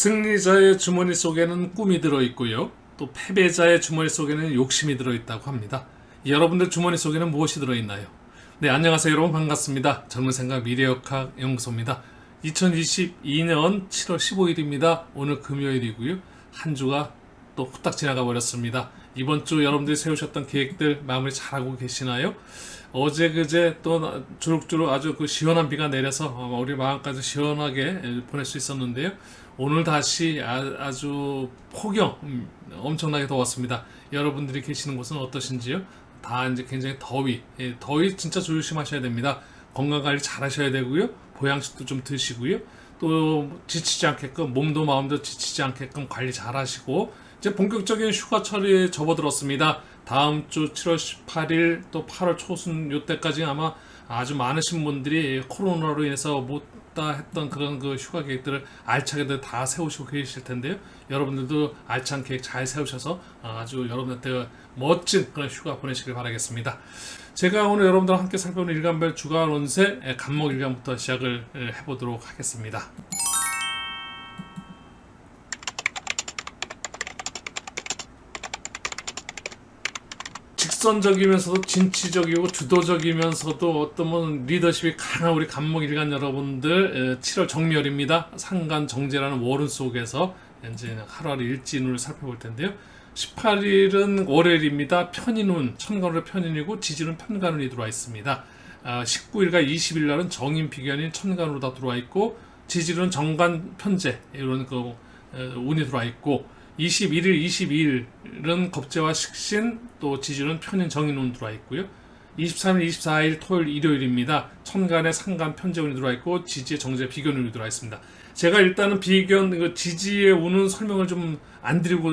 승리자의 주머니 속에는 꿈이 들어있고요. 또 패배자의 주머니 속에는 욕심이 들어있다고 합니다. 여러분들 주머니 속에는 무엇이 들어있나요? 네, 안녕하세요 여러분, 반갑습니다. 젊은 생각 미래역학 연구소입니다. 2022년 7월 15일입니다. 오늘 금요일이고요. 한 주가 또 후딱 지나가 버렸습니다. 이번 주 여러분들이 세우셨던 계획들 마무리 잘하고 계시나요? 어제 그제 또 주룩주룩 아주 그 시원한 비가 내려서 우리 마음까지 시원하게 보낼 수 있었는데요. 오늘 다시 아주 폭염, 엄청나게 더웠습니다. 여러분들이 계시는 곳은 어떠신지요? 다 이제 굉장히 더위 진짜 조심하셔야 됩니다. 건강관리 잘 하셔야 되고요. 보양식도 좀 드시고요. 또 지치지 않게끔, 몸도 마음도 지치지 않게끔 관리 잘 하시고, 이제 본격적인 휴가철에 접어들었습니다. 다음 주 7월 18일 또 8월 초순 요때까지 아마 아주 많으신 분들이 코로나로 인해서 못다 했던 그런 그 휴가 계획들을 알차게들 다 세우시고 계실 텐데요. 여러분들도 알찬 계획 잘 세우셔서 아주 여러분한테 멋진 그런 휴가 보내시길 바라겠습니다. 제가 오늘 여러분들과 함께 살펴보는 일간별 주간 운세 간목 일간부터 시작을 해보도록 하겠습니다. 직선적이면서도 진취적이고 주도적이면서도 어떤 리더십이 강한 우리 간목일간 여러분들, 7월 정멸입니다. 상간 정제라는 월운 속에서 이제 하루하루 일진운을 살펴볼 텐데요. 18일은 월요일입니다. 편인운, 천간으로 편인이고 지지는 편간운이 들어와 있습니다. 19일과 20일 날은 정인 비견인 천간으로 다 들어와 있고, 지지는 정간 편재 이런 그 운이 들어와 있고, 21일, 22일은 겁재와 식신, 또 지지는 편인 정인운 들어와 있고요. 23일, 24일 토요일, 일요일입니다. 천간에 상간 편재운이 들어와 있고, 지지에 정제 비견운이 들어와 있습니다. 제가 일단은 비견, 지지의 운은 설명을 좀 안 드리고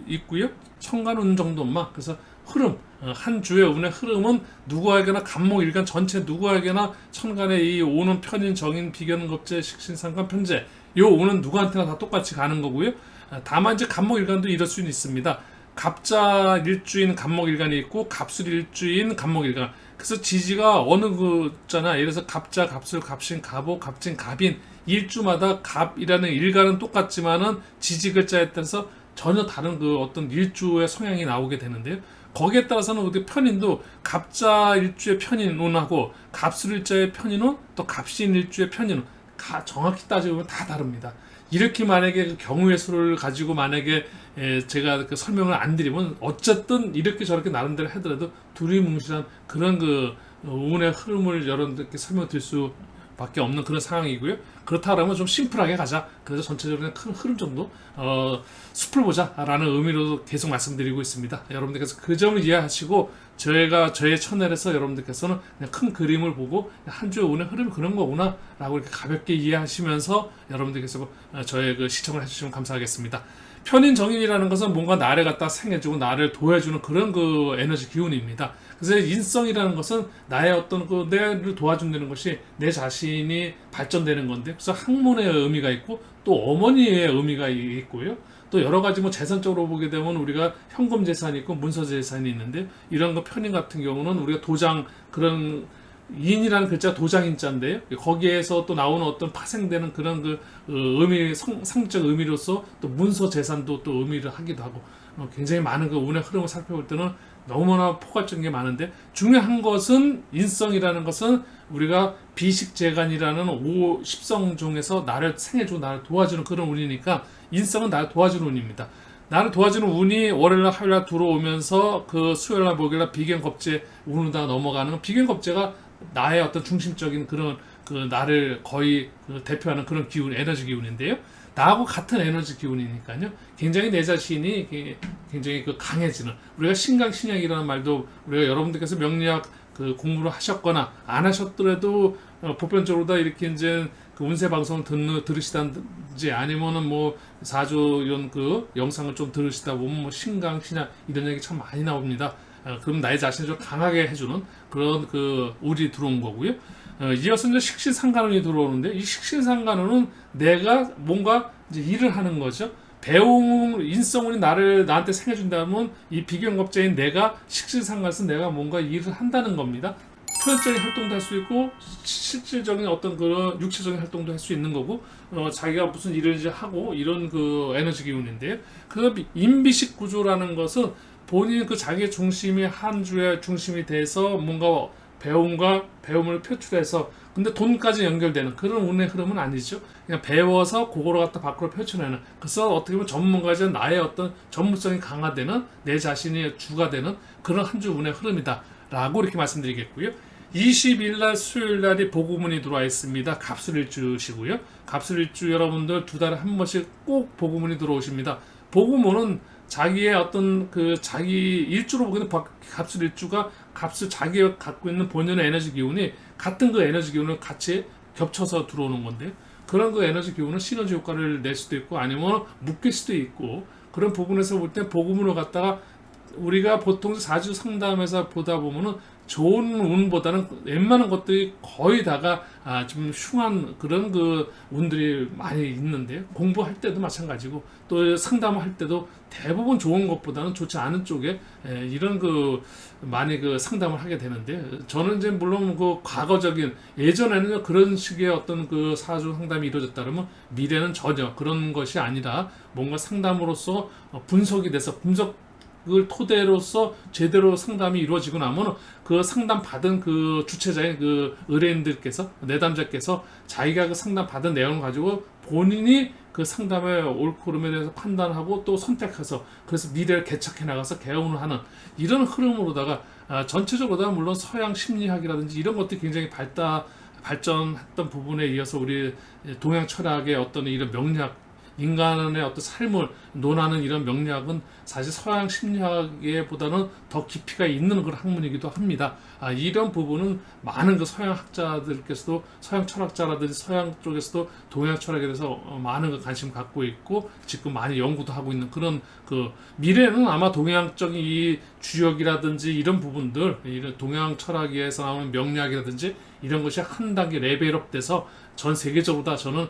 있고요. 천간운 정도만. 그래서 흐름, 한 주의 운의 흐름은 누구에게나 간목일간 전체 누구에게나 천간에 이 오는 편인 정인 비견 겁재 식신 상간 편재, 요 오는 누구한테나 다 똑같이 가는 거고요. 다만 이제 간목일간도 이럴 수는 있습니다. 갑자 일주인 간목일간이 있고 갑술 일주인 간목일간. 그래서 지지가 어느 거잖아. 예를 들어서 갑자, 갑술, 갑신, 갑오, 갑진, 갑인, 일주마다 갑이라는 일간은 똑같지만은 지지 글자에 따라서 전혀 다른 그 어떤 일주의 성향이 나오게 되는데요. 거기에 따라서는 어디 편인도 갑자 일주의 편인운하고 갑술 일자의 편인운, 또 갑신 일주의 편인운, 정확히 따지고 보면 다 다릅니다. 이렇게 만약에 그 경우의 수를 가지고 만약에 제가 그 설명을 안 드리면 어쨌든 이렇게 저렇게 나름대로 하더라도 두리뭉실한 그런 그 운의 흐름을 여러분들께 설명드릴 수밖에 없는 그런 상황이고요. 그렇다 그러면 좀 심플하게 가자. 그래서 전체적으로 큰 흐름 정도 숲을 보자라는 의미로 계속 말씀드리고 있습니다. 여러분들께서 그 점을 이해하시고 저의 채널에서 여러분들께서는 그냥 큰 그림을 보고 한 주의 운의 흐름이 그런 거구나 라고 이렇게 가볍게 이해하시면서 여러분들께서 저의 그 시청을 해주시면 감사하겠습니다. 편인 정인이라는 것은 뭔가 나를 갖다 생해주고 나를 도와주는 그런 그 에너지 기운입니다. 그래서 인성이라는 것은 나의 어떤 그 내를 도와준다는 것이 내 자신이 발전되는 건데, 그래서 학문의 의미가 있고 또 어머니의 의미가 있고요. 또 여러 가지 뭐 재산적으로 보게 되면 우리가 현금 재산이 있고 문서 재산이 있는데, 이런 거 편인 같은 경우는 우리가 도장, 그런 인이라는 글자 도장인자인데요. 거기에서 또 나오는 어떤 파생되는 그런 그 의미, 상적 의미로서 또 문서 재산도 또 의미를 하기도 하고, 굉장히 많은 그 운의 흐름을 살펴볼 때는 너무나 포괄적인 게 많은데, 중요한 것은 인성이라는 것은 우리가 비식재간이라는 10성 중에서 나를 생해주고 나를 도와주는 그런 운이니까, 인성은 나를 도와주는 운입니다. 나를 도와주는 운이 월요일날 화요일날 들어오면서 그 수요일날 목요일날 비견겁재 운으로 넘어가는, 비견겁재가 나의 어떤 중심적인 그런 그 나를 거의 그 대표하는 그런 기운, 에너지 기운인데요. 나하고 같은 에너지 기운이니까요. 굉장히 내 자신이 굉장히 그 강해지는, 우리가 신강신약이라는 말도 우리가 여러분들께서 명리학 그 공부를 하셨거나 안 하셨더라도 보편적으로 다 이렇게 이제 그 운세 방송을 들으시든지 아니면은 뭐 사주 이런 그 영상을 좀 들으시다 보면 뭐 신강 신약 이런 얘기 참 많이 나옵니다. 그럼 나의 자신을 좀 강하게 해주는 그런 그 운이 들어온 거고요. 이어서 이제 식신상간운이 들어오는데, 이 식신상간운은 내가 뭔가 이제 일을 하는 거죠. 배움 인성운이 나한테 생겨준다면 이 비견겁자인 내가 식신상간에서 내가 뭔가 일을 한다는 겁니다. 표현적인 활동도 할 수 있고 실질적인 어떤 그런 육체적인 활동도 할 수 있는 거고 자기가 무슨 일을 이제 하고 이런 그 에너지 기운인데요. 그 임비식 구조라는 것은 본인 그 자기의 중심이 한 주의 중심이 돼서 뭔가 배움을 표출해서 근데 돈까지 연결되는 그런 운의 흐름은 아니죠. 그냥 배워서 그거를 갖다 밖으로 펼쳐내는 그래서 어떻게 보면 전문가이자 나의 어떤 전문성이 강화되는 내 자신이 주가 되는 그런 한 주 운의 흐름이다 라고 이렇게 말씀드리겠고요. 20일 날 수요일 날이 보고문이 들어와 있습니다. 갑술일주시고요. 갑술일주 여러분들 두 달에 한 번씩 꼭 보고문이 들어오십니다. 보고문은 자기의 어떤 그 자기 일주로 보기에는 갑술일주가 갑술 자기가 갖고 있는 본연의 에너지 기운이 같은 그 에너지 기운을 같이 겹쳐서 들어오는 건데요. 그런 그 에너지 기운은 시너지 효과를 낼 수도 있고 아니면 묶일 수도 있고 그런 부분에서 볼 때 보고문을 갖다가 우리가 보통 4주 상담에서 보다 보면은 좋은 운보다는 웬만한 것들이 거의 다가 좀 흉한 그런 그 운들이 많이 있는데요. 공부할 때도 마찬가지고 또 상담할 때도 대부분 좋은 것보다는 좋지 않은 쪽에 이런 그 많이 그 상담을 하게 되는데 저는 이제 물론 그 과거적인 예전에는 그런 식의 어떤 그 사주 상담이 이루어졌다 그러면 미래는 전혀 그런 것이 아니라 뭔가 상담으로서 분석이 돼서 을 토대로서 제대로 상담이 이루어지고 나면 그 상담 받은 그 주체자인 그 의뢰인들께서 내담자께서 자기가 그 상담 받은 내용을 가지고 본인이 그 상담의 옳고 그름에 대해서 판단하고 또 선택해서 그래서 미래를 개척해 나가서 개운을 하는 이런 흐름으로다가 전체적으로 다 물론 서양 심리학이라든지 이런 것들이 굉장히 발전했던 부분에 이어서 우리 동양 철학의 어떤 이런 명리학 인간의 어떤 삶을 논하는 이런 명리학은 사실 서양 심리학보다는 더 깊이가 있는 그런 학문이기도 합니다. 이런 부분은 많은 그 서양 학자들께서도 서양 철학자라든지 서양 쪽에서도 동양 철학에 대해서 많은 그 관심 갖고 있고 지금 많이 연구도 하고 있는 그런 그 미래는 아마 동양적인 이 주역이라든지 이런 부분들, 이런 동양 철학에서 나오는 명리학이라든지 이런 것이 한 단계 레벨업 돼서 전 세계적으로 다 저는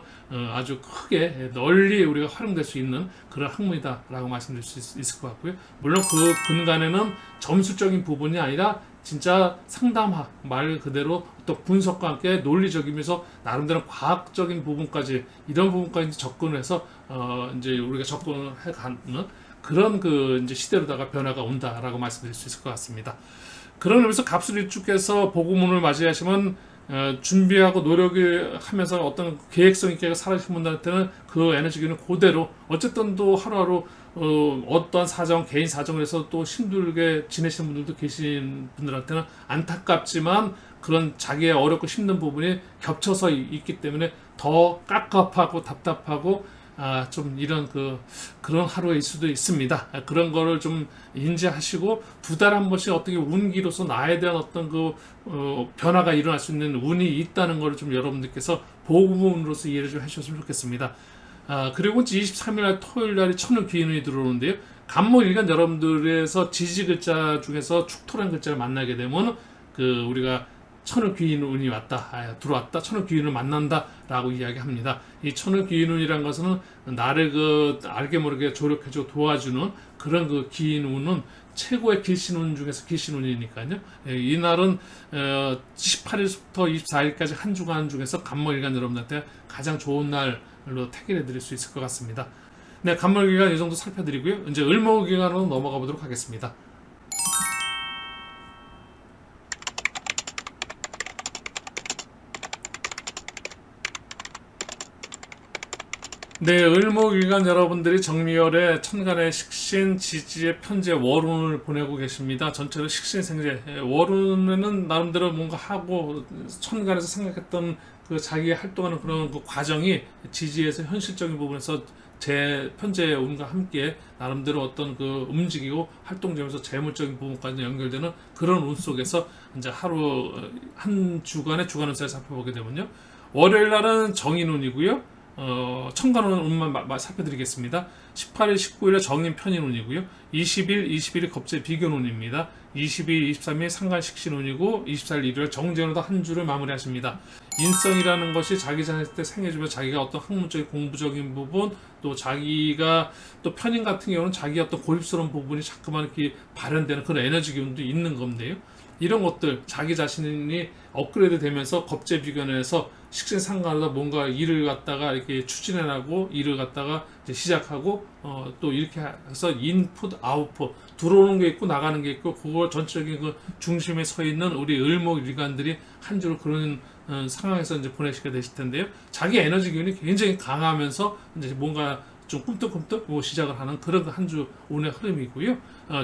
아주 크게 널리 우리가 활용될 수 있는 그런 학문이다라고 말씀드릴 수 있을 것 같고요. 물론 그 근간에는 점수적인 부분이 아니라 진짜 상담학 말 그대로 또 분석과 함께 논리적이면서 나름대로 과학적인 부분까지 이런 부분까지 접근해서 이제 우리가 접근을 해가는 그런 그 이제 시대로다가 변화가 온다라고 말씀드릴 수 있을 것 같습니다. 그런 의미에서 갑술일주께서 보고문을 맞이하시면 준비하고 노력을 하면서 어떤 계획성 있게 살아계신 분들한테는 그 에너지 기운을 그대로 어쨌든 또 하루하루 어떠한 사정, 개인 사정을 해서 또 힘들게 지내시는 분들도 계신 분들한테는 안타깝지만 그런 자기의 어렵고 힘든 부분이 겹쳐서 있기 때문에 더 깝깝하고 답답하고 좀 이런 그런 하루일 수도 있습니다. 그런 거를 좀 인지하시고 두 달에 한 번씩 어떻게 운기로서 나에 대한 어떤 변화가 일어날 수 있는 운이 있다는 거를 좀 여러분들께서 보고문으로서 이해를 좀 해주셨으면 좋겠습니다. 그리고 23일 날 토요일 날이 천을 귀인운이 들어오는데요. 간목일간 여러분들에서 지지 글자 중에서 축토라는 글자를 만나게 되면 우리가 천을 귀인운이 들어왔다. 천을 귀인을 만난다라고 이야기합니다. 이 천을 귀인운이란 것은 나를 알게 모르게 조력해주고 도와주는 그런 그 귀인운은 최고의 길신운 중에서 길신운이니까요. 이 날은 18일부터 24일까지 한 주간 중에서 간목일간 여러분들한테 가장 좋은 날로 택일해 드릴 수 있을 것 같습니다. 네, 간목일간 이 정도 살펴드리고요. 이제 을목일간으로 넘어가 보도록 하겠습니다. 네, 을목일간 여러분들이 정미월에 천간의 식신, 지지의 편재, 월운을 보내고 계십니다. 전체로 식신생재, 월운에는 나름대로 뭔가 하고 천간에서 생각했던 그 자기 활동하는 그런 그 과정이 지지에서 현실적인 부분에서 제 편재의 운과 함께 나름대로 어떤 그 움직이고 활동점에서 재물적인 부분까지 연결되는 그런 운 속에서 이제 하루 한 주간의 주간운세를 살펴보게 되면요. 월요일 날은 정인운이고요. 천간운 운만 살펴드리겠습니다. 18일, 19일에 정인 편인운이고요. 20일, 21일 겁재 비견운입니다. 22일, 23일 상간 식신운이고 24일, 일요일 정제운으로 한 주를 마무리하십니다. 인성이라는 것이 자기 자신한테 때 생겨주면 자기가 어떤 학문적인 공부적인 부분 또 자기가 또 편인 같은 경우는 자기 어떤 고립스러운 부분이 자꾸만 이렇게 발현되는 그런 에너지 기운도 있는 건데요. 이런 것들 자기 자신이 업그레이드 되면서 겁재비견에서 식신상관하다 뭔가 일을 갖다가 이렇게 추진해나고 일을 갖다가 이제 시작하고 또 이렇게 해서 인풋 아웃풋 들어오는 게 있고 나가는 게 있고 그걸 전체적인 그 중심에 서 있는 우리 을목일간들이 한 주로 그런 상황에서 이제 보내시게 되실 텐데요. 자기 에너지 기운이 굉장히 강하면서 이제 뭔가 좀 꿈떡꿈떡 뭐 시작을 하는 그런 한 주 운의 흐름이고요.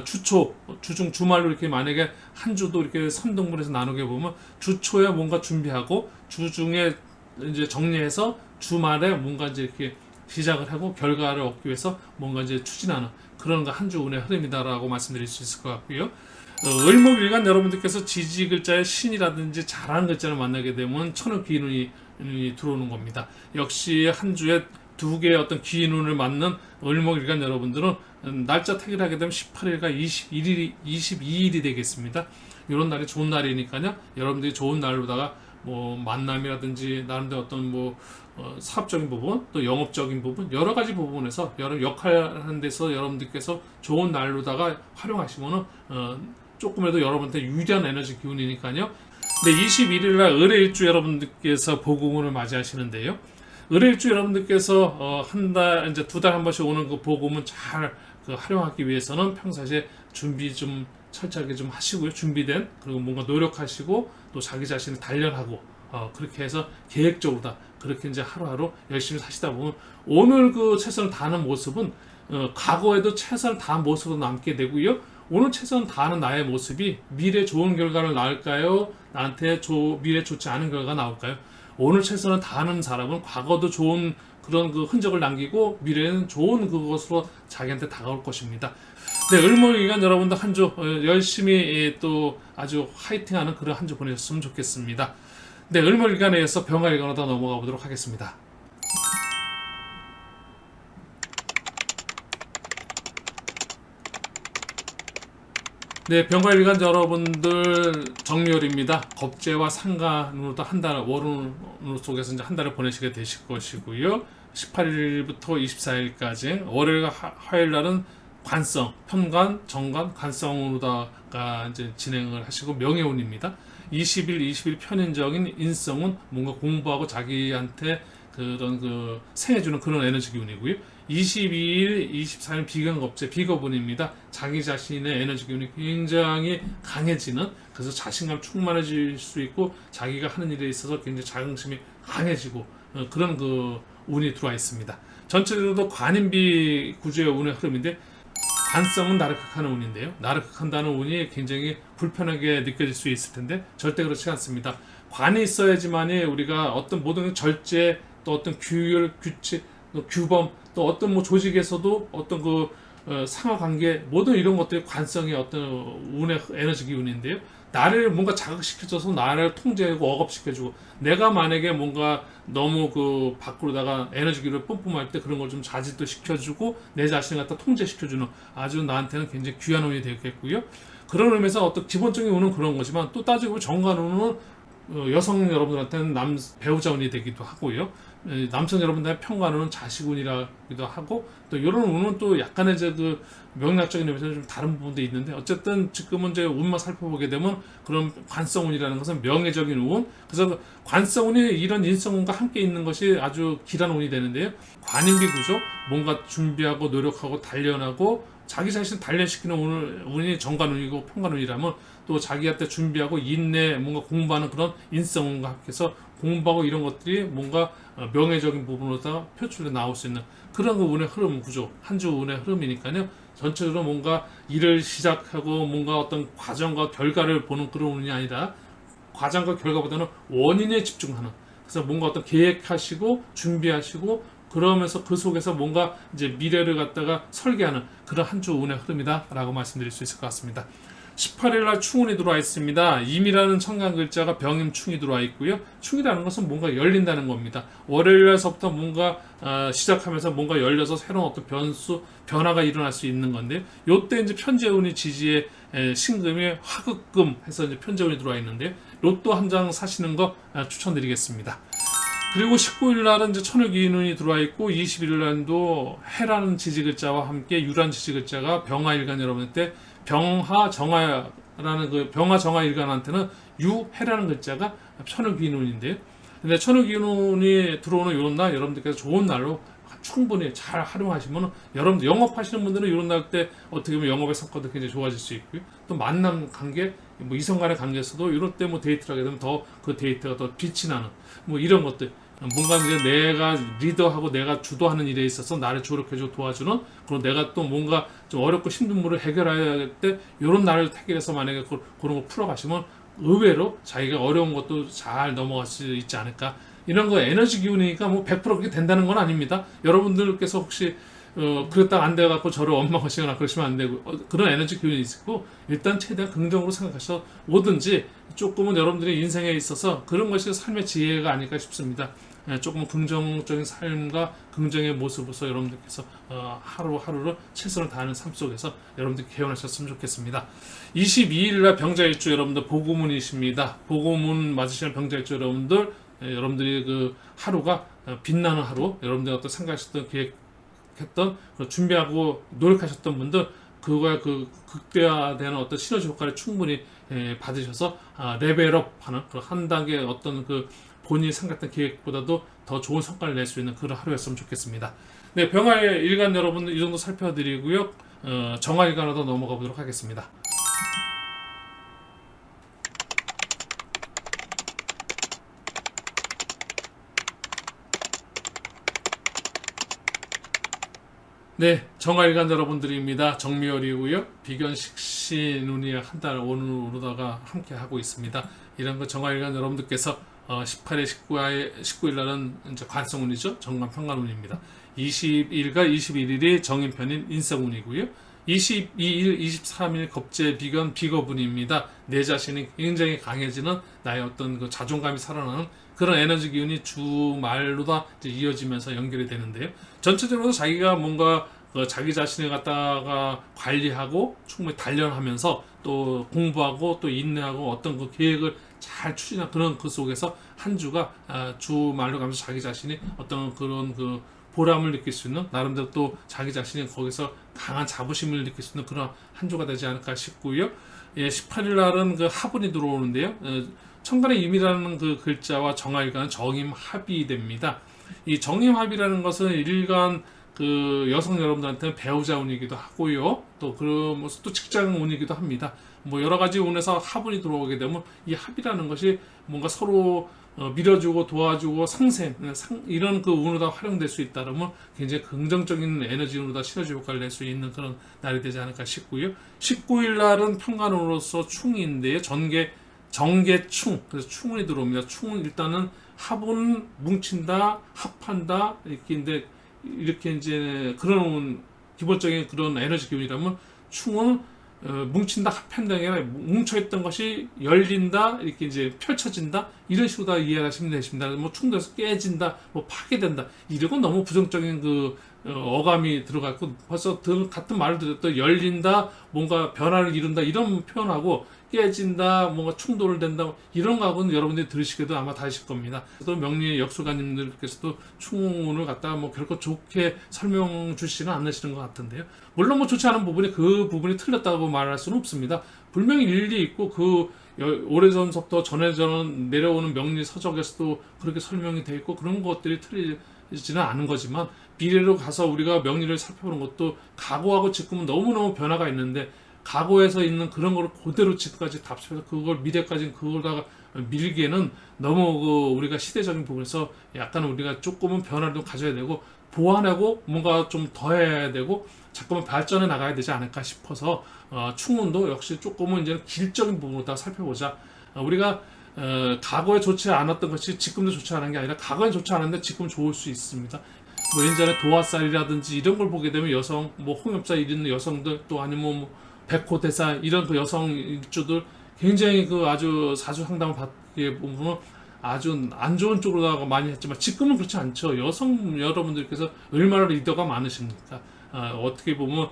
주초, 주중, 주말로 이렇게 만약에 한 주도 이렇게 3등분해서 나누게 보면 주초에 뭔가 준비하고 주중에 이제 정리해서 주말에 뭔가 이제 이렇게 시작을 하고 결과를 얻기 위해서 뭔가 이제 추진하는 그런 거 한 주 운의 흐름이다라고 말씀드릴 수 있을 것 같고요. 을목일간 여러분들께서 지지 글자의 신이라든지 잘하는 글자를 만나게 되면 천의 기운이 들어오는 겁니다. 역시 한 주에 두 개의 어떤 기운을 맞는 을목일간 여러분들은 날짜 택일 하게 되면 18일과 22일이 되겠습니다. 이런 날이 좋은 날이니까요. 여러분들이 좋은 날로다가 뭐 만남이라든지 나름대로 어떤 뭐 사업적인 부분 또 영업적인 부분 여러 가지 부분에서 여러 역할하는 데서 여러분들께서 좋은 날로다가 활용하시면은 조금이라도 여러분한테 유리한 에너지 기운이니까요. 네, 21일 날 을의 일주 여러분들께서 보금을 맞이하시는데요. 을의 일주 여러분들께서 한 달 이제 두 달 한 번씩 오는 그 보금은 잘 활용하기 위해서는 평상시에 준비 좀 철저하게 좀 하시고요. 준비된 그리고 뭔가 노력하시고 또 자기 자신을 단련하고 그렇게 해서 계획적으로 다 그렇게 이제 하루하루 열심히 사시다 보면 오늘 그 최선을 다하는 모습은 과거에도 최선을 다한 모습으로 남게 되고요. 오늘 최선을 다하는 나의 모습이 미래 좋은 결과를 낳을까요? 나한테 미래 좋지 않은 결과가 나올까요? 오늘 최선을 다하는 사람은 과거도 좋은 그런 그 흔적을 남기고 미래는 좋은 그것으로 자기한테 다가올 것입니다. 네, 을목일간 여러분들 한 주 열심히 또 아주 화이팅하는 그런 한 주 보내셨으면 좋겠습니다. 네, 을목일간에 의해서 병화일간으로 더 넘어가 보도록 하겠습니다. 네, 병화일간 여러분들 정렬입니다. 겁재와 상간으로 한 달, 월운 속에서 이제 한 달을 보내시게 되실 것이고요. 18일부터 24일까지 월요일과 화요일 날은 관성, 편관, 정관, 관성으로다가 이제 진행을 하시고 명예운입니다. 20일 편인적인 인성은 뭔가 공부하고 자기한테 그런 그 생해주는 그런 에너지 기운이고요. 22일, 24일 비견겁재, 비거분입니다. 자기 자신의 에너지 기운이 굉장히 강해지는 그래서 자신감 충만해질 수 있고 자기가 하는 일에 있어서 굉장히 자긍심이 강해지고 그런 그 운이 들어와 있습니다. 전체적으로 관인비 구조의 운의 흐름인데 관성은 나를 극하는 운인데요. 나를 극한다는 운이 굉장히 불편하게 느껴질 수 있을 텐데 절대 그렇지 않습니다. 관이 있어야지만이 우리가 어떤 모든 절제 또 어떤 규율, 규칙, 또 규범 또 어떤 뭐 조직에서도 어떤 그 상하관계 모든 이런 것들이 관성의 어떤 운의 에너지 기운인데요. 나를 뭔가 자극시켜줘서 나를 통제하고 억압시켜주고 내가 만약에 뭔가 너무 그 밖으로다가 에너지 기운을 뿜뿜할 때 그런 걸 좀 자제도 시켜주고 내 자신을 갖다 통제시켜주는 아주 나한테는 굉장히 귀한 운이 되겠고요. 그런 의미에서 어떤 기본적인 운은 그런 거지만 또 따지고 보면 정관 운은 여성 여러분들한테는 배우자 운이 되기도 하고요. 남성 여러분들의 평관운은 자식운이라기도 하고 또 이런 운은 또 약간의 이제 그 명략적인 의미에서 좀 다른 부분도 있는데 어쨌든 지금은 이제 운만 살펴보게 되면 그런 관성운이라는 것은 명예적인 운 그래서 관성운이 이런 인성운과 함께 있는 것이 아주 길한 운이 되는데요. 관인비 구조 뭔가 준비하고 노력하고 단련하고 자기 자신을 단련시키는 운이 정관운이고 평관운이라면 또 자기한테 준비하고 인내 뭔가 공부하는 그런 인성운과 합해서 공부하고 이런 것들이 뭔가 명예적인 부분으로 표출해 나올 수 있는 그런 운의 흐름 구조 한 주 운의 흐름이니까요. 전체적으로 뭔가 일을 시작하고 뭔가 어떤 과정과 결과를 보는 그런 운이 아니라 과정과 결과보다는 원인에 집중하는 그래서 뭔가 어떤 계획하시고 준비하시고 그러면서 그 속에서 뭔가 이제 미래를 갖다가 설계하는 그런 한 주 운의 흐름이다라고 말씀드릴 수 있을 것 같습니다. 18일 날 충운이 들어와 있습니다. 임이라는 천간 글자가 병임 충이 들어와 있고요. 충이라는 것은 뭔가 열린다는 겁니다. 월요일에서부터 뭔가 시작하면서 뭔가 열려서 새로운 어떤 변화가 일어날 수 있는 건데 요때 이제 편재운이 지지에 신금이 화극금 해서 이제 편재운이 들어와 있는데 로또 한 장 사시는 거 추천드리겠습니다. 그리고 19일 날은 이제 천을기운이 들어와 있고 21일 날도 해라는 지지 글자와 함께 유란 지지 글자가 병화일간 여러분한테 병화정화라는 그 병화정화일간한테는 유해라는 글자가 천우귀인운인데요. 근데 천우귀인운이 들어오는 이런 날 여러분들께서 좋은 날로 충분히 잘 활용하시면 여러분들 영업하시는 분들은 이런 날 때 어떻게 보면 영업의 성과도 굉장히 좋아질 수 있고요. 또 만남 관계, 뭐 이성 간의 관계에서도 이럴 때 뭐 데이트를 하게 되면 더 그 데이트가 더 빛이 나는 뭐 이런 것들. 뭔가 이제 내가 리더하고 내가 주도하는 일에 있어서 나를 조력해주고 도와주는, 그리고 내가 또 뭔가 좀 어렵고 힘든 물을 해결해야 할 때 이런 날을 택해서 만약에 그런 걸 풀어가시면 의외로 자기가 어려운 것도 잘 넘어갈 수 있지 않을까. 이런 거 에너지 기운이니까 뭐 100% 그렇게 된다는 건 아닙니다. 여러분들께서 혹시 그랬다가 안 돼갖고 저를 원망하시거나 그러시면 안 되고, 그런 에너지 기운이 있고 일단 최대한 긍정으로 생각하셔서 뭐든지 조금은 여러분들의 인생에 있어서 그런 것이 삶의 지혜가 아닐까 싶습니다. 조금 긍정적인 삶과 긍정의 모습으로서 여러분들께서 하루하루를 최선을 다하는 삶 속에서 여러분들이 개원하셨으면 좋겠습니다. 22일날 병자일주 여러분들 보고문이십니다. 보고문 맞으시는 병자일주 여러분들, 여러분들이 그 하루가 빛나는 하루, 여러분들이 어떤 생각하셨던 계획했던 준비하고 노력하셨던 분들, 그거에 그 극대화되는 어떤 시너지 효과를 충분히 받으셔서 레벨업하는 한 단계 어떤 그 본인이 생각했던 계획보다도 더 좋은 성과를 낼 수 있는 그런 하루였으면 좋겠습니다. 네, 병화의 일간 여러분들 이 정도 살펴드리고요. 정화일간으로 넘어가 보도록 하겠습니다. 네, 정화일간 여러분들입니다. 정미월이고요. 비견식신운이 한 달 오늘로다가 함께 하고 있습니다. 이런 거 정화일간 여러분들께서 18일, 19일 날은 이제 관성운이죠. 정관 평관운입니다. 20일과 21일이 정인편인 인성운이고요. 22일, 23일 겁재 비견 비겁운입니다. 내 자신이 굉장히 강해지는 나의 어떤 그 자존감이 살아나는 그런 에너지 기운이 주말로다 이제 이어지면서 연결이 되는데요. 전체적으로 자기가 뭔가 자기 자신을 갖다가 관리하고 충분히 단련하면서 또 공부하고 또 인내하고 어떤 그 계획을 잘 추진한 그런 그 속에서 한 주가 주말로 가면서 자기 자신이 어떤 그런 그 보람을 느낄 수 있는, 나름대로 또 자기 자신이 거기서 강한 자부심을 느낄 수 있는 그런 한 주가 되지 않을까 싶고요. 예, 18일 날은 그 화분이 들어오는데요. 천간의 임이라는 그 글자와 정화일간은 정임합이 됩니다. 이 정임합이라는 것은 일간 그 여성 여러분들한테는 배우자 운이기도 하고요. 또 그러면서 또 직장 운이기도 합니다. 뭐 여러 가지 운에서 합운이 들어오게 되면 이 합이라는 것이 뭔가 서로 밀어주고 도와주고 이런 그 운으로 다 활용될 수 있다면 굉장히 긍정적인 에너지 운으로 다 시너지 효과를 낼 수 있는 그런 날이 되지 않을까 싶고요. 19일 날은 평간으로서 충인데요. 정계충, 그래서 충운이 들어옵니다. 충은 일단은 합은 뭉친다, 합한다 이렇게 이제 그런 기본적인 그런 에너지 기운이라면, 충은 뭉친다, 합한다가 아니라 뭉쳐있던 것이 열린다, 이렇게 이제 펼쳐진다, 이런 식으로 다 이해하시면 되십니다. 뭐 충돌해서 깨진다, 뭐 파괴된다, 이런 너무 부정적인 그 어감이 들어갔고, 벌써 같은 말을 들었던 열린다, 뭔가 변화를 이룬다 이런 표현하고, 깨진다, 뭔가 충돌을 된다, 이런 거하고는 여러분들이 들으시게도 아마 다르실 겁니다. 또 명리 역술가님들께서도 충운을 갖다가 뭐 결코 좋게 설명 주시지는 않으시는 것 같은데요. 물론 뭐 좋지 않은 부분이 그 부분이 틀렸다고 말할 수는 없습니다. 분명히 일리 있고 그 오래전부터 전해전 내려오는 명리 서적에서도 그렇게 설명이 되어 있고 그런 것들이 틀리지는 않은 거지만, 미래로 가서 우리가 명리를 살펴보는 것도 과거하고 지금은 너무너무 변화가 있는데, 과거에서 있는 그런 걸 그대로 지금까지 답습해서 그걸 미래까지 그걸다가 밀기에는 너무 우리가 시대적인 부분에서 약간 우리가 조금은 변화를 좀 가져야 되고 보완하고 뭔가 좀 더해야 되고 자꾸만 발전해 나가야 되지 않을까 싶어서 충운도 역시 조금은 이제 길적인 부분으로 다 살펴보자. 우리가 과거에 좋지 않았던 것이 지금도 좋지 않은 게 아니라 과거엔 좋지 않았는데 지금 좋을 수 있습니다. 뭐 예전에 도화살이라든지 이런 걸 보게 되면 여성, 뭐 홍엽자 이런 여성들, 또 아니면 뭐 백호대사 이런 그 여성 일주들 굉장히 그 아주 사주 상담을 받게 보면 아주 안 좋은 쪽으로다가 많이 했지만 지금은 그렇지 않죠. 여성 여러분들께서 얼마나 리더가 많으십니까? 어떻게 보면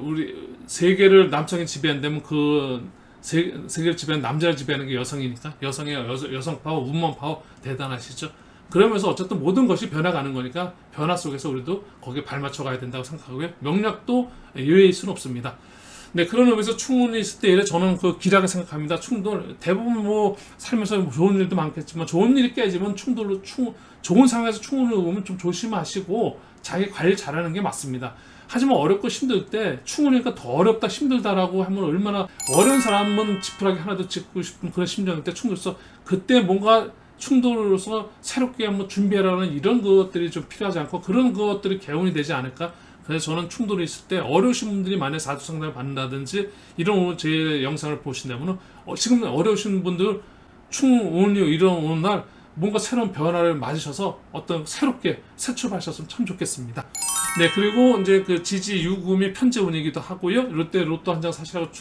우리 세계를 남성이 지배한다면 그 세계를 지배하는 남자를 지배하는 게 여성이니까 여성의 여성 파워, 우먼 파워 대단하시죠. 그러면서 어쨌든 모든 것이 변화가는 거니까 변화 속에서 우리도 거기에 발맞춰 가야 된다고 생각하고요. 명략도 예외일 수는 없습니다. 네, 그런 의미에서 충운이 있을 때 저는 그 기라고 생각합니다. 충돌 대부분 뭐 살면서 뭐 좋은 일도 많겠지만 좋은 일이 깨지면 좋은 상황에서 충운을 오면 좀 조심하시고 자기 관리 잘하는 게 맞습니다. 하지만 어렵고 힘들 때 충운이니까 더 어렵다 힘들다라고 하면 얼마나 어려운 사람은 지푸라기 하나 더 짚고 싶은 그런 심정일 때 충돌해서 그때 뭔가 충돌로서 새롭게 한번 준비하라는 이런 것들이 좀 필요하지 않고 그런 것들이 개운이 되지 않을까. 그래서 저는 충돌이 있을 때 어려우신 분들이 만약 사주 상담을 받는다든지 이런 제 영상을 보신다면 지금 어려우신 분들 충운이 이런 오는 날 뭔가 새로운 변화를 맞으셔서 어떤 새롭게 새 출발하셨으면 참 좋겠습니다. 네, 그리고 이제 그 지지 유금이 편제운이기도 하고요. 이럴 때 로또 한 장 사시라고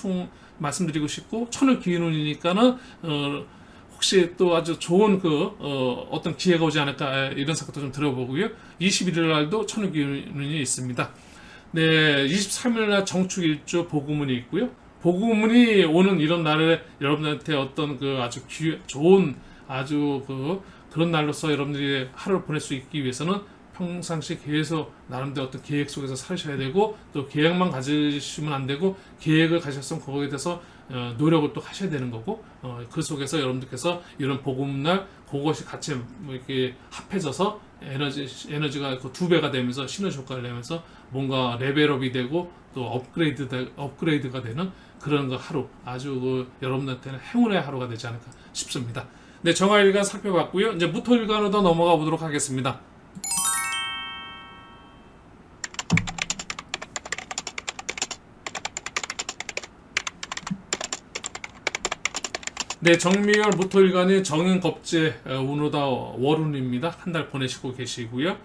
말씀드리고 싶고 천을 기운운이니까는 혹시 또 아주 좋은 어떤 기회가 오지 않을까 이런 생각도 좀 들어보고요. 21일 날도 천을 기운운이 있습니다. 네, 23일 날 정축일주 복음운이 있고요. 복음운이 오는 이런 날에 여러분한테 어떤 아주 좋은 아주 그런 날로서 여러분들이 하루를 보낼 수 있기 위해서는 평상시 계속 나름대로 어떤 계획 속에서 살으셔야 되고 또 계획만 가지시면 안 되고 계획을 가졌으면 그거에 대해서 노력을 또 하셔야 되는 거고 그 속에서 여러분들께서 이런 복음날 그것이 같이 뭐 이렇게 합해져서 에너지가 그 2배가 되면서 시너지 효과를 내면서 뭔가 레벨업이 되고 또 업그레이드가 되는 그런 하루 아주 여러분들한테는 행운의 하루가 되지 않을까 싶습니다. 네, 정화일간 살펴봤고요. 이제 무토일간으로 넘어가 보도록 하겠습니다. 네, 정미월 무토일간이 정인겁제 운호다 월운입니다. 한 달 보내시고 계시고요.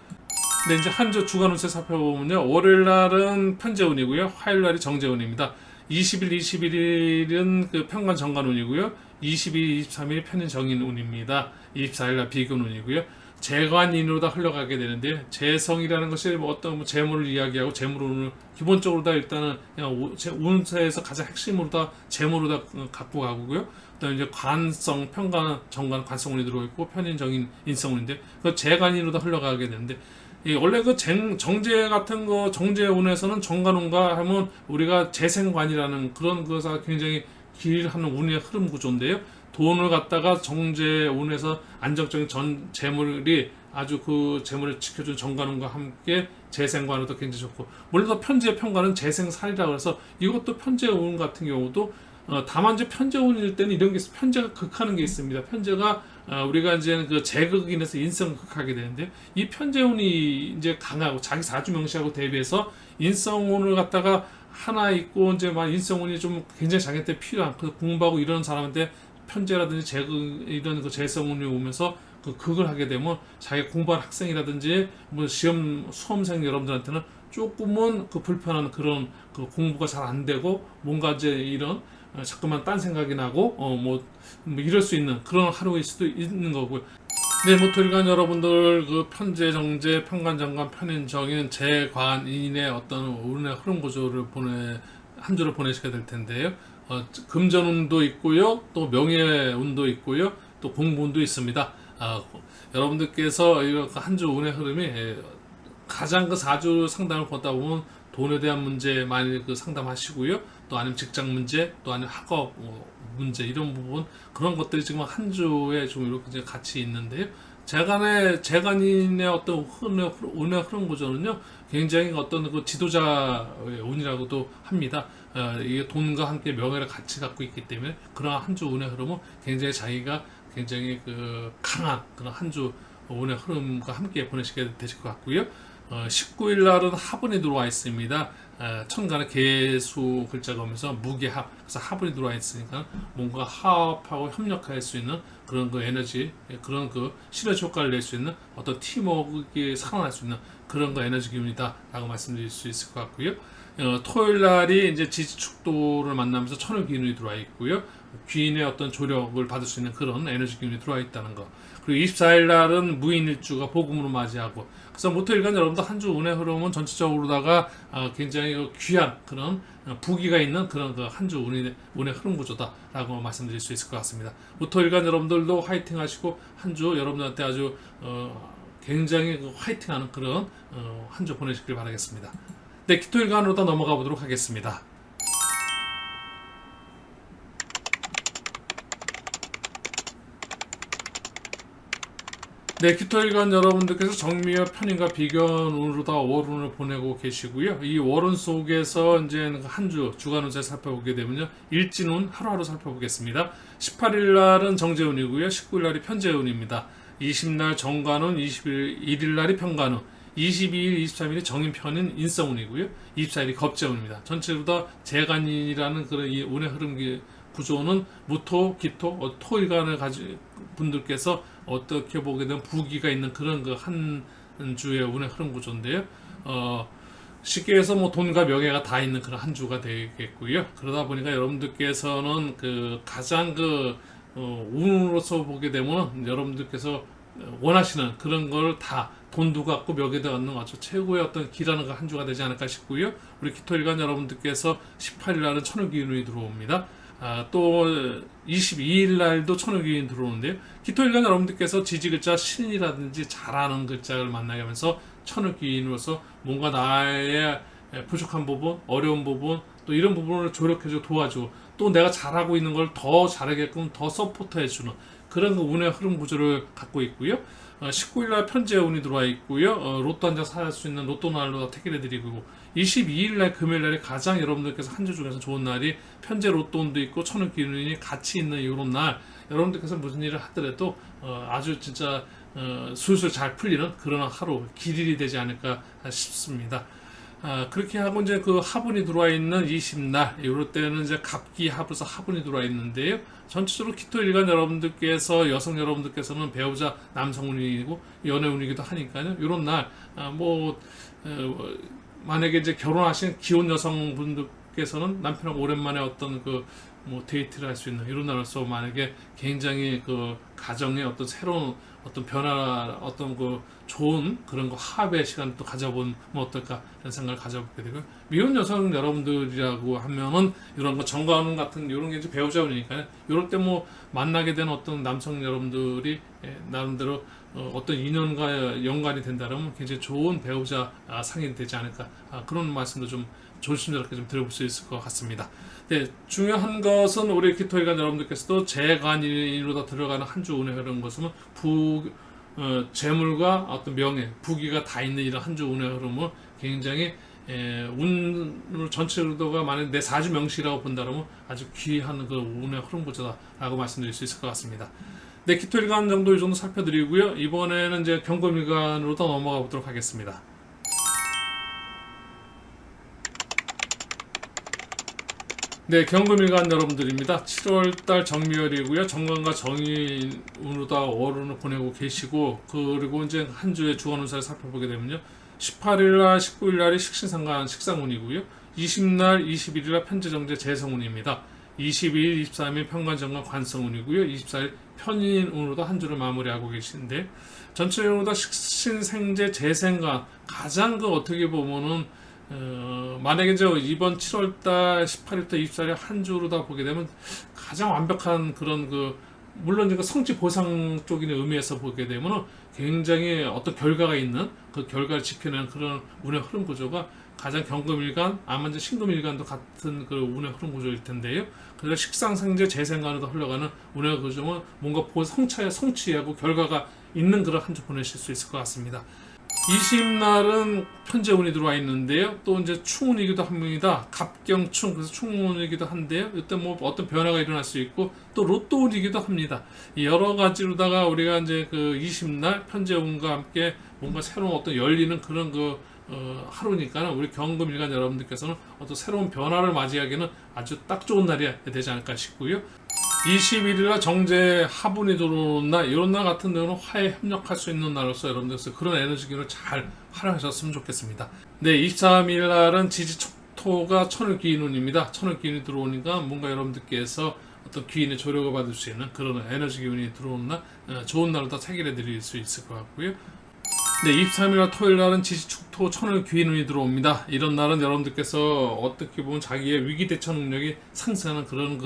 네, 이제 한 주 주간 운세 살펴보면요. 월요일 날은 편재운이고요. 화요일 날이 정재운입니다. 20일, 21일은 그 평관 정관운이고요. 22일, 23일 편인 정인운입니다. 24일 날 비견운이고요. 재관인으로 다 흘러가게 되는데 재성이라는 것이 뭐 어떤 재물을 이야기하고 재물운을 기본적으로 다 일단은 그냥 운세에서 가장 핵심으로 다 재물로 다 갖고 가고요. 그다음에 이제 관성, 평관, 정관, 관성운이 들어있고 편인, 정인, 인성운인데 그 재관인으로 다 흘러가게 되는데 원래 정제 같은 정제운에서는 정관운과 하면 우리가 재생관이라는 그런 것과 굉장히 길하는 운의 흐름 구조인데요. 돈을 갖다가 정제운에서 안정적인 재물이 아주 그 재물을 지켜준 정관운과 함께 재생관으로도 굉장히 좋고 물론 편재 평관은 재생살이라고 해서 이것도 편재운 같은 경우도 다만 이제 편재운일 때는 이런 게 있어요. 편재가 극하는 게 있습니다. 편재가 우리가 이제 그 재극인에서 인성 극하게 되는데 이 편재운이 이제 강하고 자기 사주 명시하고 대비해서 인성운을 갖다가 하나 있고 이제 막 인성운이 좀 굉장히 자기한테 필요한 그 공부하고 이런 사람한테 편재라든지 재극 이런 재성운이 오면서 극을 하게 되면 자기 공부한 학생이라든지 뭐 수험생 여러분들한테는 조금은 불편한 그런 공부가 잘 안 되고 뭔가 이제 이런 자꾸만 딴 생각이 나고 뭐 이럴 수 있는 그런 하루일 수도 있는 거고요. 네, 모토일간 여러분들 편재, 정제, 평관정관, 편인, 정인, 재관인의 어떤 운의 흐름 구조를 한 주를 보내시게 될 텐데요. 금전운도 있고요, 또 명예운도 있고요, 또 공부운도 있습니다. 여러분들께서 한 주 운의 흐름이 가장 4주 상담을 보다 보면 돈에 대한 문제 많이 상담하시고요. 또 아니면 직장 문제, 또 아니면 학업 문제 이런 부분 그런 것들이 지금 한 주에 좀 이렇게 같이 있는데요. 재간인의 어떤 운의 흐름 구조는요, 굉장히 어떤 지도자의 운이라고도 합니다. 이게 돈과 함께 명예를 같이 갖고 있기 때문에 그런 한 주 운의 흐름은 굉장히 자기가 굉장히 강한 그런 한 주 운의 흐름과 함께 보내시게 되실 것 같고요. 19일 날은 화분이 들어와 있습니다. 천간에 개수 글자가 오면서 무게합, 그래서 화분이 들어와 있으니까 뭔가 화합하고 협력할 수 있는 그런 에너지, 그런 시너지 효과를 낼 수 있는 어떤 팀워크가 살아날 수 있는 그런 에너지 기운이다라고 말씀드릴 수 있을 것 같고요. 토요일 날이 이제 지지축도를 만나면서 천을 기운이 들어와 있고요. 귀인의 어떤 조력을 받을 수 있는 그런 에너지 기운이 들어와 있다는 거. 그리고 24일 날은 무인일주가 복음으로 맞이하고, 그래서 모토일간 여러분들 한 주 운의 흐름은 전체적으로다가 굉장히 귀한 그런 부기가 있는 그런 한 주 운의 흐름 구조다라고 말씀드릴 수 있을 것 같습니다. 모토일간 여러분들도 화이팅 하시고 한 주 여러분들한테 아주 굉장히 화이팅하는 그런 한 주 보내시길 바라겠습니다. 네, 기토일간으로 더 넘어가 보도록 하겠습니다. 네, 기토일간 여러분들께서 정미와 편인과 비견운으로 다 월운을 보내고 계시고요. 이 월운 속에서 이제 한 주 주간 운세 살펴보게 되면요. 일진운 하루하루 살펴보겠습니다. 18일 날은 정제운이고요. 19일 날이 편제운입니다. 20날 정관운, 21일 날이 편관운, 22일, 23일이 정인편인 인성운이고요. 24일이 겁재운입니다. 전체로 다 재간이라는 그런 이 운의 흐름 구조는 무토, 기토, 토일간을 가진 분들께서 어떻게 보게 되면 부기가 있는 그런 그 한 주의 운의 흐름 구조인데요. 쉽게 해서 뭐 돈과 명예가 다 있는 그런 한 주가 되겠고요. 그러다 보니까 여러분들께서는 그 가장 그 운으로서 보게 되면 여러분들께서 원하시는 그런 걸 다 돈도 갖고 명예도 갖는 아주 최고의 어떤 기라는 그 한 주가 되지 않을까 싶고요. 우리 기토일간 여러분들께서 18일 날은 천을기운이 들어옵니다. 또 22일 날도 천을기운이 들어오는데요. 기토일간 여러분들께서 지지글자 신이라든지 잘하는 글자를 만나게 하면서 천을기운으로서 뭔가 나의 부족한 부분, 어려운 부분, 또 이런 부분을 조력해줘 도와줘. 또 내가 잘하고 있는 걸 더 잘하게끔 더 서포트해주는 그런 그 운의 흐름 구조를 갖고 있고요. 19일 날 편제운이 들어와 있고요. 로또 한 장 살 수 있는 로또 날로 택일해 드리고 22일 날 금요일 날이 가장 여러분들께서 한 주 중에서 좋은 날이 편제 로또운도 있고 천을기운이 같이 있는 이런 날 여러분들께서 무슨 일을 하더라도 아주 진짜 술술 잘 풀리는 그런 하루 길일이 되지 않을까 싶습니다. 그렇게 하고 이제 그 화분이 들어와 있는 20날, 이럴 때는 이제 갑기 합에서 화분이 들어와 있는데요. 전체적으로 기토일간 여러분들께서, 여성 여러분들께서는 배우자 남성운이고 연애운이기도 하니까요. 이런 날, 만약에 이제 결혼하신 기혼 여성분들께서는 남편하고 오랜만에 어떤 데이트를 할 수 있는 이런 날로서 만약에 굉장히 그 가정의 어떤 새로운 어떤 변화, 어떤 그 좋은 그런 거 화합의 시간을 또 가져보면 어떨까 이런 생각을 가져보게 되고요. 미혼 여성 여러분들이라고 하면은 이런 거 정관운 같은 이런 게 이제 배우자운이니까요. 이럴 때 만나게 된 어떤 남성 여러분들이 나름대로 어떤 인연과 연관이 된다면 굉장히 좋은 배우자 상이 되지 않을까 그런 말씀도 좀 조심스럽게 좀 들어볼 수 있을 것 같습니다. 네, 중요한 것은 우리 기토일간 여러분들께서도 재간인으로 다 들어가는 한 주 운에 흐르는 것은 재물과 어떤 명예, 부귀가 다 있는 이런 한 주 운의 흐름은 굉장히 운으로 전체로가 만약 내 사주 명시라고 본다면 아주 귀한 그 운의 흐름 구조다라고 말씀드릴 수 있을 것 같습니다. 네, 기토일간 정도 이 정도 살펴드리고요. 이번에는 이제 경금일간으로 더 넘어가 보도록 하겠습니다. 네, 경금일간 여러분들입니다. 7월달 정미월이고요. 정관과 정인운으로 다 월운을 보내고 계시고, 그리고 이제 한 주의 주간 운세를 살펴보게 되면요. 18일날, 19일날이 식신상관 식상운이고요. 20날, 21일날 편제정제 재성운입니다. 22일, 23일 편관정관 관성운이고요. 24일 편인운으로 한 주를 마무리하고 계신데, 전체적으로 다 식신생제 재생관 가장 어떻게 보면은 만약에 이제 이번 7월달 18일부터 24일 한 주로 다 보게 되면 가장 완벽한 그런 물론 이거 성취 보상 쪽인 의미에서 보게 되면 굉장히 어떤 결과가 있는 그 결과를 지켜내는 그런 운의 흐름 구조가 가장 경금일간, 아마 이제 신금일간도 같은 그 운의 흐름 구조일 텐데요. 그래서 식상생제 재생간으로 흘러가는 운의 구조는 뭔가 성취하고 결과가 있는 그런 한 주 보내실 수 있을 것 같습니다. 20날은 편제운이 들어와 있는데요. 또 이제 충운이기도 합니다. 갑경충, 그래서 충운이기도 한데요. 이때 어떤 변화가 일어날 수 있고 또 로또운이기도 합니다. 여러 가지로다가 우리가 이제 20날 편제운과 함께 뭔가 새로운 어떤 열리는 그런 하루니까 우리 경금일간 여러분들께서는 어떤 새로운 변화를 맞이하기는 아주 딱 좋은 날이 되지 않을까 싶고요. 21일날 정제 화분이 들어오는 날, 이런 날 같은 경우는 화해 협력할 수 있는 날로서 여러분들께서 그런 에너지기를 잘 활용하셨으면 좋겠습니다. 네, 23일날은 지지촉토가 천을기인운입니다. 천을기인이 들어오니까 뭔가 여러분들께서 어떤 귀인의 조력을 받을 수 있는 그런 에너지 기운이 들어오는 날, 좋은 날로 다 체결해 드릴 수 있을 것 같고요. 네, 23일날 토요일날은 지지축토 천을귀인운이 들어옵니다. 이런 날은 여러분들께서 어떻게 보면 자기의 위기 대처 능력이 상승하는 그런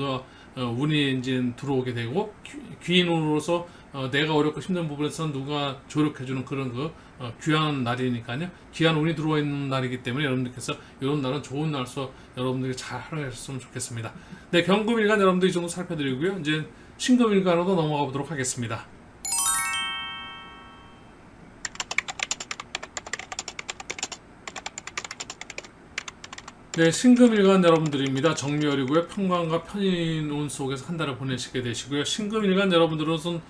운이 이제 들어오게 되고 귀인운으로서 내가 어렵고 힘든 부분에서 누가 조력해주는 그런 귀한 날이니까요. 귀한 운이 들어와 있는 날이기 때문에 여러분들께서 이런 날은 좋은 날로서 여러분들이 잘 활용하셨으면 좋겠습니다. 네, 경금일간 여러분들 이 정도 살펴드리고요. 이제 신금일간으로 넘어가 보도록 하겠습니다. 네, 신금일간 여러분들입니다. 정묘일이고요. 평관과 편인운 속에서 한 달을 보내시게 되시고요. 신금일간 여러분들은 우선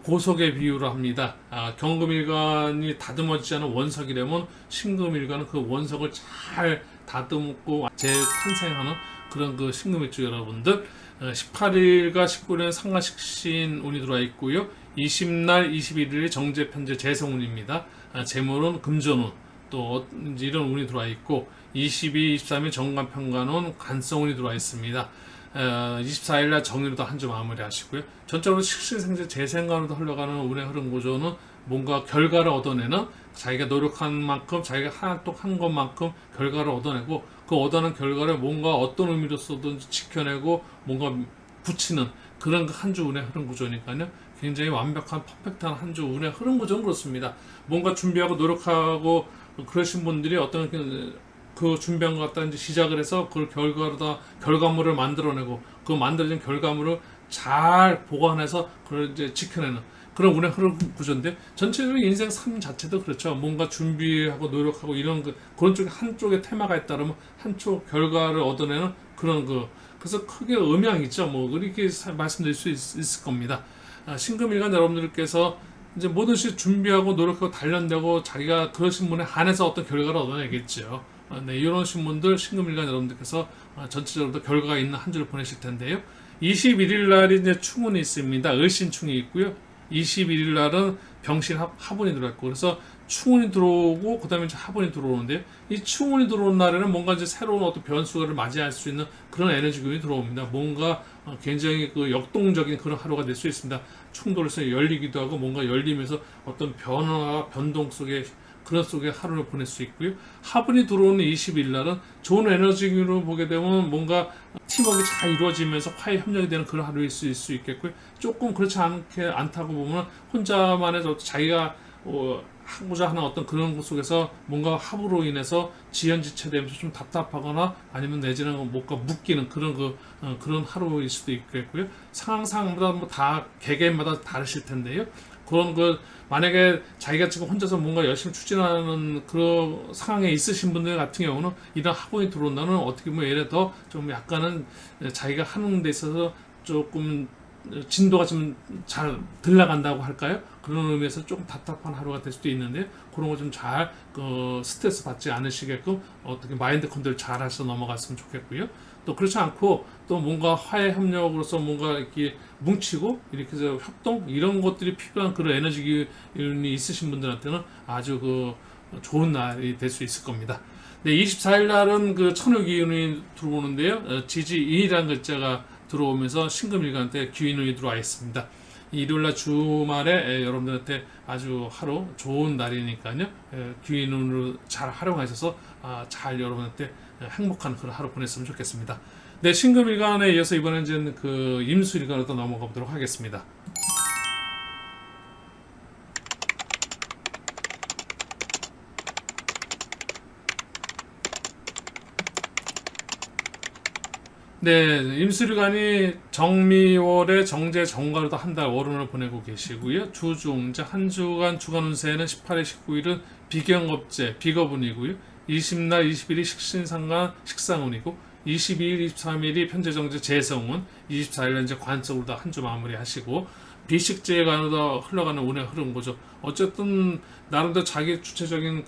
보석의 비유를 합니다. 경금일간이 다듬어지지 않은 원석이라면 신금일간은 그 원석을 잘 다듬고 재탄생하는 그런 그 신금일주 여러분들. 18일과 19일은 상가식신 운이 들어와 있고요. 20날, 21일이 정제, 편제, 재성운입니다. 재물은 금전운, 또 이런 운이 들어와 있고 22, 23일 정관, 평관운, 간성운이 들어와 있습니다. 24일날 정일로도 한 주 마무리하시고요. 전적으로 식신생재 재생관으로 흘러가는 운의 흐름 구조는 뭔가 결과를 얻어내는, 자기가 노력한 만큼 자기가 한 것만큼 결과를 얻어내고, 그 얻어낸 결과를 뭔가 어떤 의미로서든지 지켜내고 뭔가 붙이는 그런 한 주 운의 흐름 구조니까요. 굉장히 완벽한 퍼펙트한 한 주 운의 흐름 구조는 그렇습니다. 뭔가 준비하고 노력하고 그러신 분들이 어떤 그 준비한 것 갖다 이제 시작을 해서 그걸 결과물을 만들어내고, 그 만들어진 결과물을 잘 보관해서 그걸 이제 지켜내는 그런 운의 흐름 구조인데, 전체적으로 인생 삶 자체도 그렇죠. 뭔가 준비하고 노력하고 이런 그런 쪽에 한쪽에 테마가 있다면 한쪽 결과를 얻어내는 그런 그래서 크게 음향이 있죠. 뭐 이렇게 말씀드릴 수 있을 겁니다. 신금일간 여러분들께서 이제 뭐든지 준비하고 노력하고 단련되고 자기가 그러신 분에 한해서 어떤 결과를 얻어내겠죠. 네, 이런 신분들 신금일간 여러분들께서 전체적으로 결과가 있는 한 주를 보내실 텐데요. 21일 날이 이제 충운이 있습니다. 을신충이 있고요. 21일 날은 병신 화분이 들어있고, 그래서 충운이 들어오고 그다음에 이제 화분이 들어오는데요. 이 충운이 들어오는 날에는 뭔가 이제 새로운 어떤 변수를 맞이할 수 있는 그런 에너지균이 들어옵니다. 뭔가 굉장히 그 역동적인 그런 하루가 될 수 있습니다. 충돌에서 열리기도 하고 뭔가 열리면서 어떤 변화와 변동 속에 그런 속에 하루를 보낼 수 있고요. 화분이 들어오는 20일 날은 좋은 에너지로 보게 되면 뭔가 팀워크가 잘 이루어지면서 화해 협력이 되는 그런 하루일 수 있겠고요. 조금 그렇지 않다고 보면 혼자만의 자기가 하고자 하는 어떤 그런 것 속에서 뭔가 합으로 인해서 지연지체되면서 좀 답답하거나 아니면 내지는 뭔가 묶이는 그런 하루일 수도 있겠고요. 상황마다 뭐 다 개개인마다 다르실 텐데요. 그런 만약에 자기가 지금 혼자서 뭔가 열심히 추진하는 그런 상황에 있으신 분들 같은 경우는 이런 학원이 들어온다는 어떻게 보면 예를 들어 좀 약간은 자기가 하는 데 있어서 조금 진도가 좀 잘 덜 나간다고 할까요? 그런 의미에서 조금 답답한 하루가 될 수도 있는데, 그런 거 좀 잘 스트레스 받지 않으시게끔 어떻게 마인드 컨트롤 잘 하셔서 넘어갔으면 좋겠고요. 또 그렇지 않고 또 뭔가 화해 협력으로서 뭔가 이렇게 뭉치고 이렇게 해서 협동 이런 것들이 필요한 그런 에너지 기운이 있으신 분들한테는 아주 좋은 날이 될 수 있을 겁니다. 네, 24일 날은 천여 기운이 들어오는데요. 지지인이라는 글자가 들어오면서 신금일간한테 기운이 들어와 있습니다. 일요일날 주말에 여러분들한테 아주 하루 좋은 날이니까요. 기운으로 잘 활용하셔서 잘 여러분한테 행복한 그런 하루 보냈으면 좋겠습니다. 네, 신금일간에 이어서 이번엔 이제 임수일간으로 또 넘어가 보도록 하겠습니다. 네, 임수일간이 정미월에 정제 정관으로 한 달 월운을 보내고 계시고요. 주중 이제 한 주간 주간 운세는 18일, 19일은 비경업제 비거분이고요. 20날, 20일이 식신상관 식상운이고, 22일, 23일이 편제정제 재성운, 24일은 이제 관성으로 한 주 마무리하시고, 비식제관으로 흘러가는 운의 흐름 거죠. 어쨌든 나름대로 자기 주체적인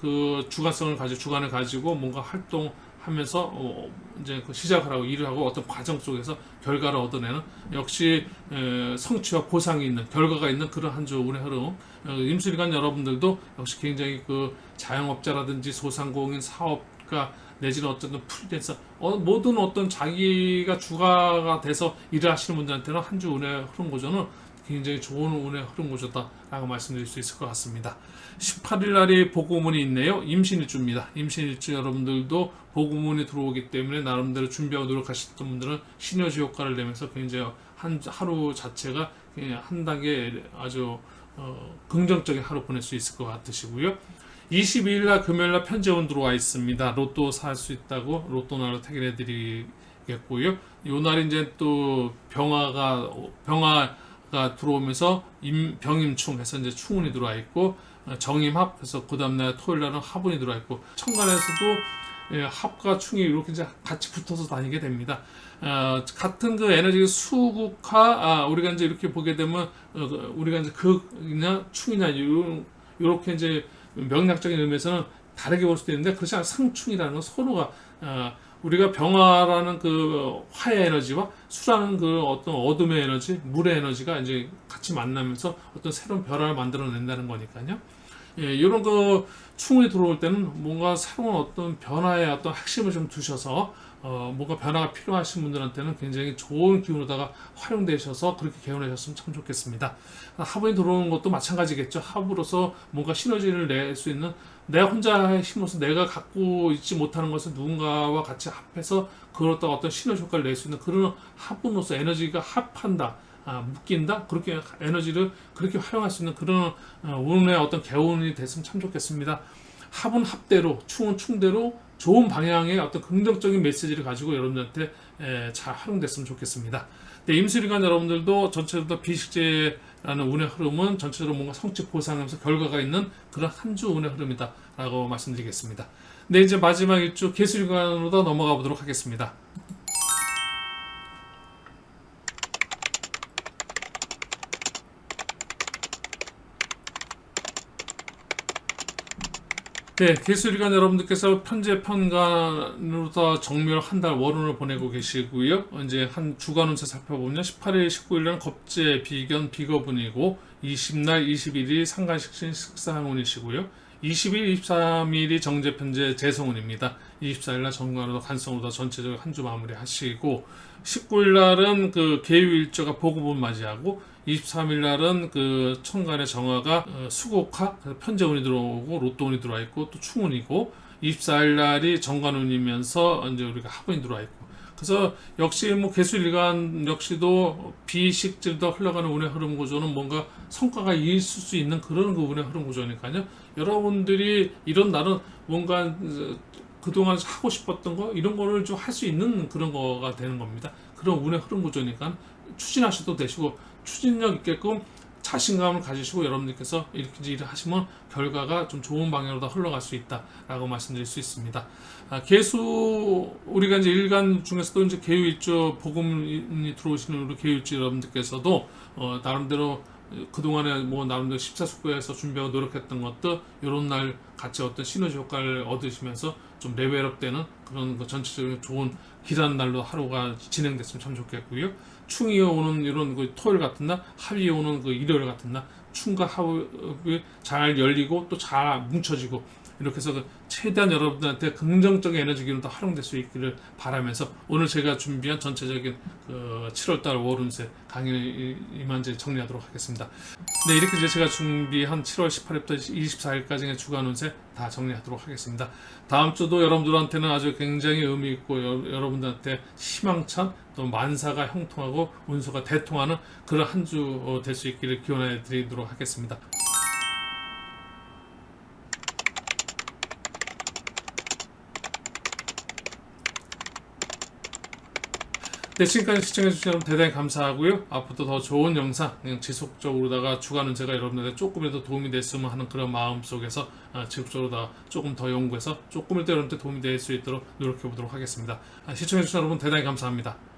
주관성을 가지고 주관을 가지고 뭔가 활동하면서 이제 시작을 하고 일을 하고 어떤 과정 속에서 결과를 얻어내는, 역시 성취와 보상이 있는 결과가 있는 그런 한 주 운의 흐름. 임수일간 여러분들도 역시 굉장히 자영업자라든지 소상공인 사업가 내지는 어떤 프리랜서 모든 어떤 자기가 주가가 돼서 일을 하시는 분들한테는 한 주 운의 흐름 고조는 굉장히 좋은 운의 흐름 구조다라고 말씀드릴 수 있을 것 같습니다. 18일 날이 복고문이 있네요. 임신일주입니다. 임신일주 여러분들도 복고문이 들어오기 때문에 나름대로 준비하고 노력하셨던 분들은 시너지 효과를 내면서 굉장히 하루 자체가 한 단계 아주 긍정적인 하루 보낼 수 있을 것 같으시고요. 22일 날 금요일 날 편제운 들어와 있습니다. 로또 살 수 있다고 로또 날로 택일해 드리겠고요. 요 날이 이제 또 병화가 들어오면서 병임충 해서 이제 충운이 들어와 있고, 정임합 해서 그 다음날 토요일 날은 화분이 들어와 있고, 천간에서도 합과 충이 이렇게 이제 같이 붙어서 다니게 됩니다. 같은 그 에너지 수극화, 우리가 이제 이렇게 보게 되면 우리가 이제 극이냐 충이냐 이렇게 이제 명략적인 의미에서는 다르게 볼 수도 있는데, 그렇지 않아 상충이라는 건 서로가 우리가 병화라는 그 화의 에너지와 수라는 그 어떤 어둠의 에너지, 물의 에너지가 이제 같이 만나면서 어떤 새로운 변화를 만들어낸다는 거니까요. 이런 그 충이 들어올 때는 뭔가 새로운 어떤 변화의 어떤 핵심을 좀 두셔서 뭔가 변화가 필요하신 분들한테는 굉장히 좋은 기운으로다가 활용되셔서 그렇게 개원하셨으면 참 좋겠습니다. 합운이 들어오는 것도 마찬가지겠죠. 합으로서 뭔가 시너지를 낼 수 있는, 내가 혼자의 힘으로서 내가 갖고 있지 못하는 것을 누군가와 같이 합해서 그렇다 어떤 시너지 효과를 낼 수 있는 그런 합운으로서 에너지가 합한다, 묶인다, 그렇게 에너지를 그렇게 활용할 수 있는 그런 운의 어떤 개운이 됐으면 참 좋겠습니다. 합은 합대로, 충은 충대로 좋은 방향의 어떤 긍정적인 메시지를 가지고 여러분들한테 잘 활용됐으면 좋겠습니다. 네, 임수일간 여러분들도 전체적으로 비식제라는 운의 흐름은 전체적으로 뭔가 성취 보상하면서 결과가 있는 그런 한 주 운의 흐름이다라고 말씀드리겠습니다. 네, 이제 마지막 일주 개수일간으로 넘어가 보도록 하겠습니다. 네, 개수일간 여러분들께서 편제 편간으로다 정묘를 한 달 월운을 보내고 계시고요. 이제 한 주간 운세 살펴보면 18일, 19일은 겁재, 비견, 비거분이고 20날, 21일이 상간식신, 식사항운이시고요. 20일, 23일이 정제, 편제, 재성운입니다. 24일날 정관으로 간성으로 전체적으로 한 주 마무리하시고 19일날은 그 계유일조가 보급을 맞이하고 23일날은 그 천간의 정화가 수곡화, 편재운이 들어오고 로또운이 들어와 있고 또 충운이고 24일날이 정관운이면서 이제 우리가 합운이 들어와 있고, 그래서 역시 뭐 개수일간 역시도 비식질도 흘러가는 운의 흐름 구조는 뭔가 성과가 있을 수 있는 그런 그 운의 흐름 구조니까요. 여러분들이 이런 날은 뭔가 그동안 하고 싶었던 거 이런 거를 좀 할 수 있는 그런 거가 되는 겁니다. 그런 운의 흐름 구조니까 추진하셔도 되시고 추진력 있게끔 자신감을 가지시고 여러분들께서 이렇게 일을 하시면 결과가 좀 좋은 방향으로 다 흘러갈 수 있다라고 말씀드릴 수 있습니다. 개수 우리가 이제 일간 중에서도 이제 개유일조 복음이 들어오시는 우리 개유일조 여러분들께서도 나름대로 그동안에 뭐 나름대로 십사숙고해서 준비하고 노력했던 것도 이런 날 같이 어떤 시너지 효과를 얻으시면서 좀 레벨업되는 그런 그 전체적인 좋은 길한 날로 하루가 진행됐으면 참 좋겠고요. 충이 오는 이런 그 토요일 같은 날, 합이 오는 그 일요일 같은 날, 충과 합이 잘 열리고 또 잘 뭉쳐지고 이렇게 해서 최대한 여러분들한테 긍정적인 에너지 기운도 활용될 수 있기를 바라면서 오늘 제가 준비한 전체적인 그 7월달 월운세 강의를 이만 이제 정리하도록 하겠습니다. 네, 이렇게 이제 제가 준비한 7월 18일부터 24일까지의 주간 운세 다 정리하도록 하겠습니다. 다음 주도 여러분들한테는 아주 굉장히 의미 있고 여러분들한테 희망찬 또 만사가 형통하고 운수가 대통하는 그런 한 주 될 수 있기를 기원해 드리도록 하겠습니다. 네, 지금까지 시청해주신 여러분 대단히 감사하고요. 앞으로도 더 좋은 영상 그냥 지속적으로다가 주간 운세가 여러분들에게 조금이라도 도움이 됐으면 하는 그런 마음 속에서 지속적으로 다 조금 더 연구해서 조금이라도 여러분한테 도움이 될 수 있도록 노력해 보도록 하겠습니다. 시청해주신 여러분 대단히 감사합니다.